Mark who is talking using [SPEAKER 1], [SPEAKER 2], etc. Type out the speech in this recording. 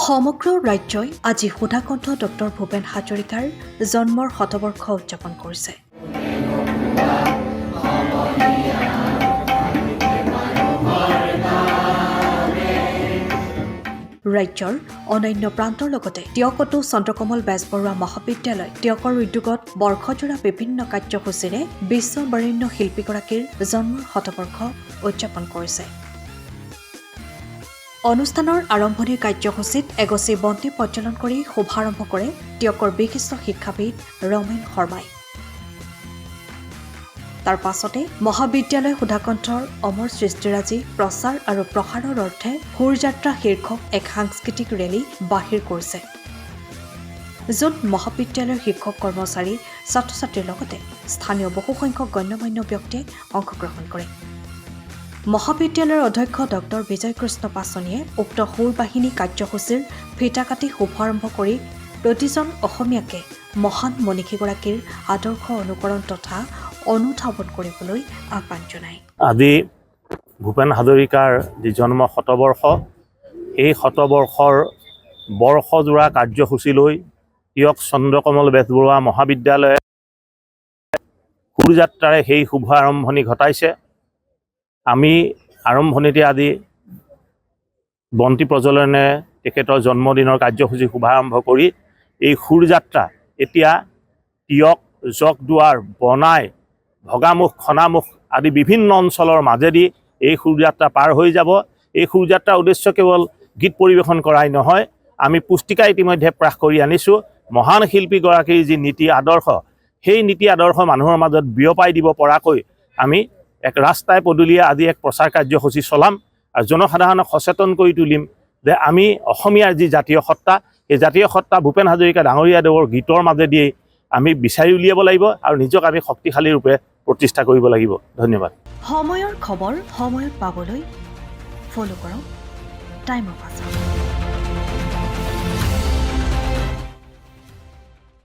[SPEAKER 1] সমগ্ৰ ৰাজ্যই আজি সুধাকণ্ঠ ডক্টৰ ভূপেন হাজৰিকাৰ জন্মৰ শতবৰ্ষ উদযাপন কৰিছে। ৰাজ্যৰ অন্যান্য প্ৰান্তৰ লগতে টিয়কতো চন্দ্ৰকমল বেজবৰুৱা মহাবিদ্যালয় টিয়কৰ উদ্যোগত বৰ্ষজোৰা বিভিন্ন কাৰ্যসূচীৰে বিশ্ব বৰেণ্য শিল্পীগৰাকীৰ জন্মৰ শতবৰ্ষ উদযাপন কৰিছে। অনুষ্ঠানৰ আৰম্ভণিৰ কাৰ্যসূচীত এগছি বন্তি প্ৰজ্বলন কৰি শুভাৰম্ভ কৰে টিয়কৰ বিশিষ্ট শিক্ষাবিদ ৰমেন শৰ্মাই। তাৰ পাছতে মহাবিদ্যালয় সুধাকণ্ঠৰ অমৰ সৃষ্টিৰাজি প্ৰচাৰ আৰু প্ৰসাৰৰ অৰ্থে সুৰযাত্ৰা শীৰ্ষক এক সাংস্কৃতিক ৰেলী বাহিৰ কৰিছে, য'ত মহাবিদ্যালয়ৰ শিক্ষক কৰ্মচাৰী ছাত্ৰ ছাত্ৰীৰ লগতে স্থানীয় বহুসংখ্যক গণ্যমান্য ব্যক্তিয়ে অংশগ্ৰহণ কৰে। মহাবিদ্যালয়ৰ অধ্যক্ষ ডক্টৰ বিজয়কৃষ্ণ পাছনিয়ে উক্ত সুৰবাহিনী কাৰ্যসূচীৰ ফিতা কাটি শুভাৰম্ভ কৰি প্ৰতিজন অসমীয়াকে মহান মনীষীগৰাকীৰ আদৰ্শ অনুকৰণ তথা অনুধাৱন কৰিবলৈ আহ্বান জনায়।
[SPEAKER 2] আজি ভূপেন হাজৰিকাৰ যি জন্ম শতবৰ্ষ, এই শতবৰ্ষৰ বৰ্ষজোৰা কাৰ্যসূচীলৈ টিয়ক চন্দ্ৰকমল বেজবৰুৱা মহাবিদ্যালয়ে সুৰযাত্ৰাৰে সেই শুভ আৰম্ভণি ঘটাইছে। আমি আৰম্ভণিতে আজি বন্তি প্ৰজ্বলনে তেখেতৰ জন্মদিনৰ কাৰ্যসূচী শুভাৰম্ভ কৰি এই সুৰযাত্ৰা এতিয়া টিয়ক, জকদুৱাৰ, বনাই, ভগামুখ, খনামুখ আদি বিভিন্ন অঞ্চলৰ মাজেদি এই সুৰযাত্ৰা পাৰ হৈ যাব। এই সুৰযাত্ৰাৰ উদ্দেশ্য কেৱল গীত পৰিৱেশন কৰাই নহয়, আমি পুস্তিকা ইতিমধ্যে প্ৰকাশ কৰি আনিছোঁ। মহান শিল্পীগৰাকীৰ যি নীতি আদৰ্শ, সেই নীতি আদৰ্শ মানুহৰ মাজত বিয়পাই দিব পৰাকৈ আমি এক ৰাস্তাই পদূলিয়ে আজি এক প্ৰচাৰ কাৰ্যসূচী চলাম আৰু জনসাধাৰণক সচেতন কৰি তুলিম যে আমি অসমীয়াৰ যি জাতীয় সত্তা, এই জাতীয় সত্তা ভূপেন হাজৰিকা ডাঙৰীয়াদেৱৰ গীতৰ মাজেদিয়েই আমি বিচাৰি উলিয়াব লাগিব আৰু নিজক আমি শক্তিশালী ৰূপে প্ৰতিষ্ঠা কৰিব লাগিব। ধন্যবাদ।
[SPEAKER 1] সময়ৰ খবৰ সময়ত পাবলৈ ফ'ল' কৰক টাইম অফ আছাম।